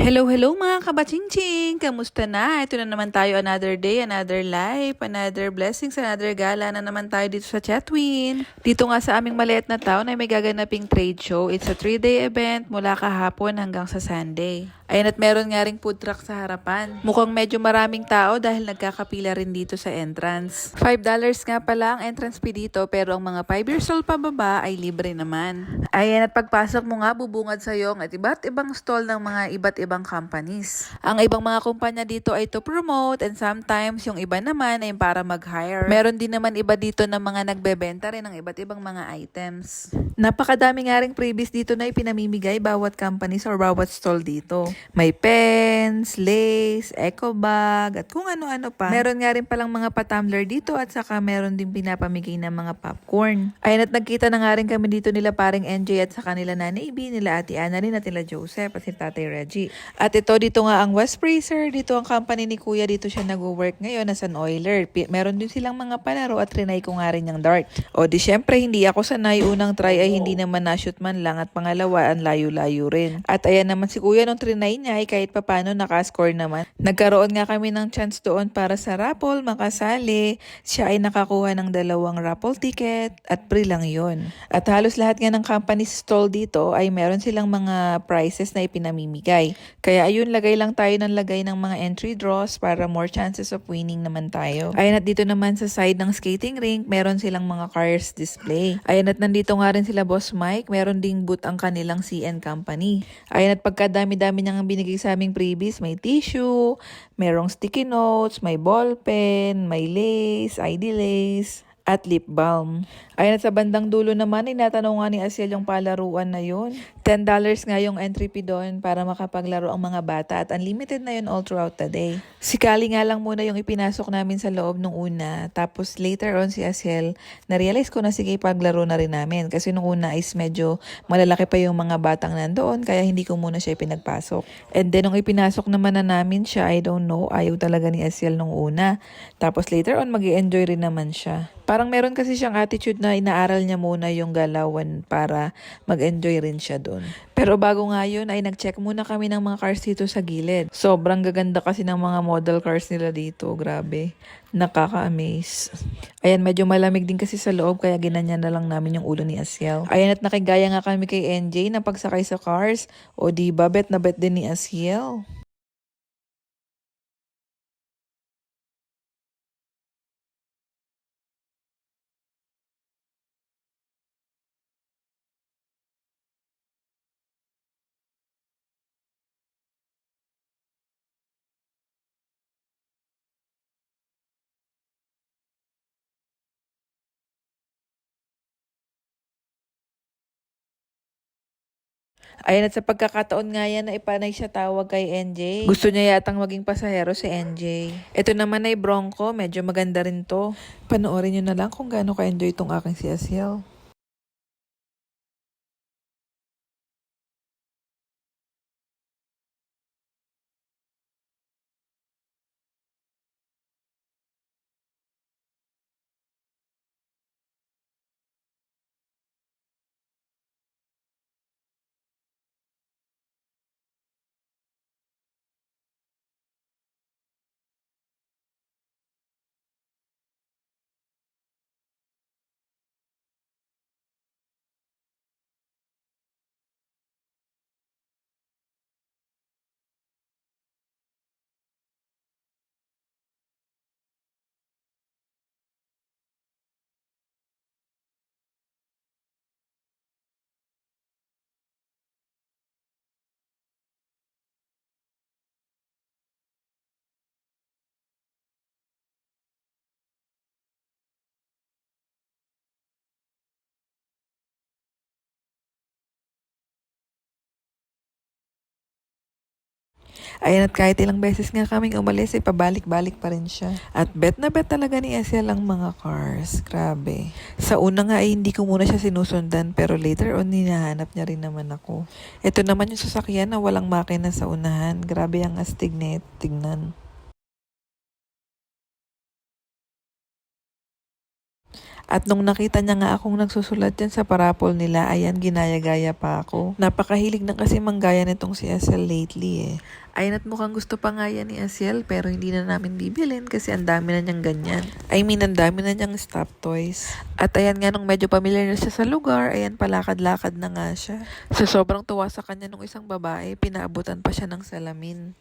Hello, hello mga kabachingching! Kamusta na? Ito na naman tayo, another day, another life, another blessings, another gala na naman tayo dito sa Chatwin. Dito nga sa aming maliit na town ay may gaganaping trade show. It's a 3-day event mula kahapon hanggang sa Sunday. Ayan, at meron nga ring food truck sa harapan. Mukhang medyo maraming tao dahil nagkakapila rin dito sa entrance. $5 nga pala ang entrance fee dito, pero ang mga 5 years old pababa ay libre naman. Ayan, at pagpasok mo nga, bubungad sa'yo at iba't ibang stall ng mga iba't ibang companies. Ang ibang mga kumpanya dito ay to promote, and sometimes yung iba naman ay para mag-hire. Meron din naman iba dito na mga nagbebenta rin ng iba't ibang mga items. Napakadami nga ring freebies dito na ipinamimigay bawat companies or bawat stall dito. May pens, lace, eco bag, at kung ano-ano pa. Meron nga rin palang mga pa-tumbler dito, at saka meron din pinapamigay ng mga popcorn. Ayun, at nagkita na nga rin kami dito nila paring NJ at saka nila Nanay B, nila Ate Annalyn at nila Joseph at si Tatay Reggie. At dito nga ang West Fraser. Dito ang company ni Kuya. Dito siya nag-work ngayon as an oiler. Meron din silang mga palaro at trinay ko nga rin yung dart. O di syempre, hindi ako sanay. Unang try ay hindi naman na-shoot man lang, at pangalawa, ang layo-layo rin. At ayan naman si Kuya nung trinay niya ay kahit papano nakascore naman. Nagkaroon nga kami ng chance doon para sa raffle, makasali. Siya ay nakakuha ng 2 raffle ticket at free lang yun. At halos lahat nga ng company stall dito ay meron silang mga prizes na ipinamimigay. Kaya ayun, lagay lang tayo ng lagay ng mga entry draws para more chances of winning naman tayo. Ayun, at dito naman sa side ng skating rink, meron silang mga cars display. Ayun, at nandito nga rin sila Boss Mike. Meron ding booth ang kanilang CN company. Ayun, at pagkadami-dami niyang binigay sa aming freebies, may tissue, merong sticky notes, may ballpen, may lace, ID lace, at lip balm. Ayun, at sa bandang dulo naman ay natanong nga ni Asiel yung palaruan na yun. $10 nga yung entry fee doon para makapaglaro ang mga bata, at unlimited na yun all throughout the day. Si Kali nga lang muna yung ipinasok namin sa loob nung una, tapos later on si Asiel, na-realize ko na sige paglaro na rin namin kasi nung una is medyo malalaki pa yung mga batang nandoon, kaya hindi ko muna siya ipinagpasok. And then nung ipinasok naman na namin siya, I don't know, ayaw talaga ni Asiel nung una. Tapos later on mag-i-enjoy rin naman siya. Parang meron kasi siyang attitude na inaaral niya muna yung galawan para mag-enjoy rin siya doon. Pero bago nga yun ay nag-check muna kami ng mga cars dito sa gilid. Sobrang gaganda kasi ng mga model cars nila dito. Grabe. Nakaka-amaze. Ayan, medyo malamig din kasi sa loob kaya ginanyan na lang namin yung ulo ni Asiel. Ayan, at nakigaya nga kami kay NJ na pagsakay sa cars. O diba, bet na bet din ni Asiel. Ayan, at sa pagkakataon nga yan na ipanay siya tawag kay NJ. Gusto niya yatang maging pasahero si NJ. Ito naman ay Bronco, medyo maganda rin to. Panoorin nyo na lang kung gaano ka-enjoy itong aking si Asiel. Ayan, at kahit ilang beses nga kaming umalis, pabalik-balik pa rin siya. At bet na bet talaga ni Asiel ang mga cars. Grabe. Sa una nga ay hindi ko muna siya sinusundan, pero later on hinahanap niya rin naman ako. Ito naman yung sasakyan na walang makina sa unahan. Grabe ang astig na tignan. At nung nakita niya nga akong nagsusulat dyan sa parapol nila, ayan, ginaya-gaya pa ako. Napakahilig na kasi manggaya nitong si Asiel lately eh. Ayun, at mukhang gusto pa nga yan ni Asiel, pero hindi na namin bibilin kasi ang dami na niyang ganyan. I mean, ang dami na niyang stop toys. At ayan nga, nung medyo familiar na siya sa lugar, ayan, palakad-lakad na nga siya. Sa sobrang tuwa sa kanya nung isang babae, pinaabutan pa siya ng salamin.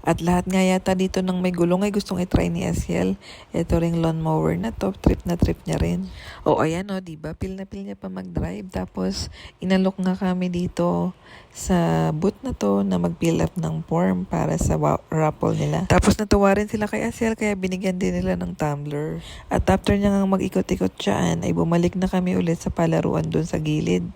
At lahat nga yata dito ng may gulong ay gustong itry ni Asiel. Ito ring lawnmower na to, trip na trip niya rin. O ayan o, diba? Pil na pil niya pa mag-drive. Tapos inalok nga kami dito sa booth na to na mag-fill up ng form para sa raffle nila. Tapos natuwa rin sila kay Asiel kaya binigyan din nila ng tumbler. At after niya nga mag-ikot-ikot dyan ay bumalik na kami ulit sa palaruan dun sa gilid.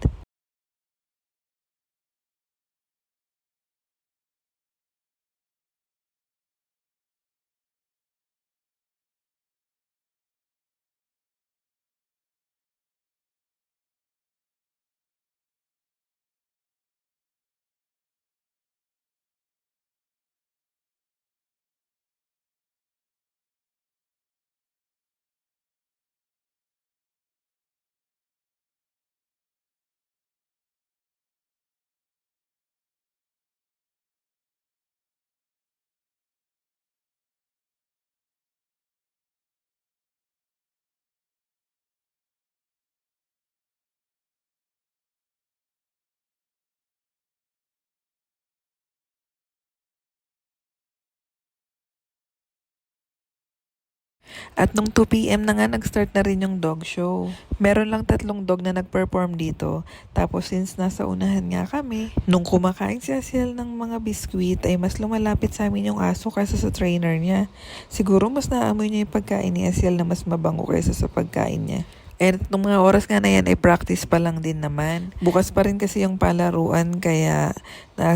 At nung 2 p.m. na nga, nag-start na rin yung dog show. Meron lang 3 dog na nag-perform dito. Tapos since nasa unahan nga kami, nung kumakain si Asiel ng mga biskwit, ay mas lumalapit sa amin yung aso kaysa sa trainer niya. Siguro mas naamoy niya yung pagkain ni Asiel na mas mabango kaysa sa pagkain niya. And nung mga oras nga na yan ay practice pa lang din naman. Bukas pa rin kasi yung palaruan kaya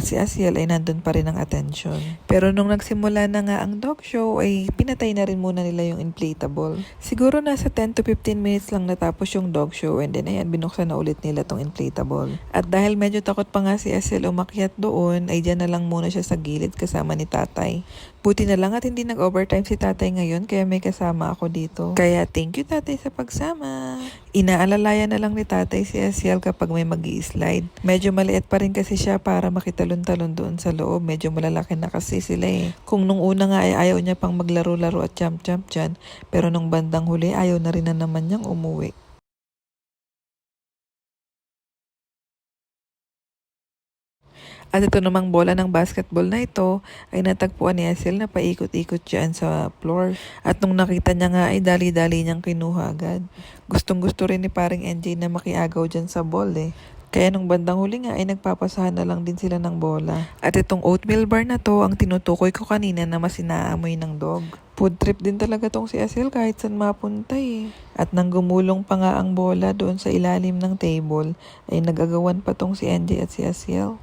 si Asiel ay nandun pa rin ang attention. Pero nung nagsimula na nga ang dog show ay pinatay na rin muna nila yung inflatable. Siguro nasa 10 to 15 minutes lang natapos yung dog show and then ayan binuksan na ulit nila tong inflatable. At dahil medyo takot pa nga si Asiel umakyat doon ay dyan na lang muna siya sa gilid kasama ni tatay. Buti na lang at hindi nag-overtime si tatay ngayon kaya may kasama ako dito. Kaya thank you tatay sa pagsama. Inaalalayan na lang ni tatay si Asiel kapag may mag-i-slide. Medyo maliit pa rin kasi siya para makitalon-talon doon sa loob. Medyo malalaki na kasi sila eh. Kung nung una nga ay ayaw niya pang maglaro-laro at jump-jump dyan, pero nung bandang huli ayaw na rin na naman niyang umuwi. At ito namang bola ng basketball na ito ay natagpuan ni Asiel na paikot-ikot dyan sa floor. At nung nakita niya nga ay dali-dali niyang kinuha agad. Gustong-gusto rin ni paring NJ na makiagaw dyan sa ball eh. Kaya nung bandang huli nga ay nagpapasahan na lang din sila ng bola. At itong oatmeal bar na to ang tinutukoy ko kanina na mas inaamoy ng dog. Food trip din talaga tong si Asiel kahit saan mapunta eh. At nang gumulong pa nga ang bola doon sa ilalim ng table ay nagagawan pa tong si NJ at si Asiel.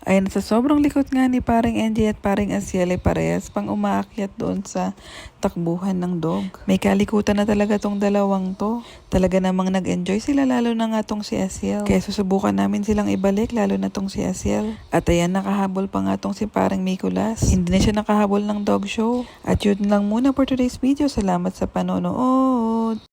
Ayan, sa sobrang likot nga ni paring NJ at paring Asiel ay parehas pang umaakyat doon sa takbuhan ng dog. May kalikutan na talaga tong dalawang to. Talaga namang nag-enjoy sila lalo na nga tong si Asiel. Kaya susubukan namin silang ibalik lalo na tong si Asiel. At ayan, nakahabol pa nga tong si paring Nicolas. Hindi na siya nakahabol ng dog show. At yun lang muna for today's video. Salamat sa panonood.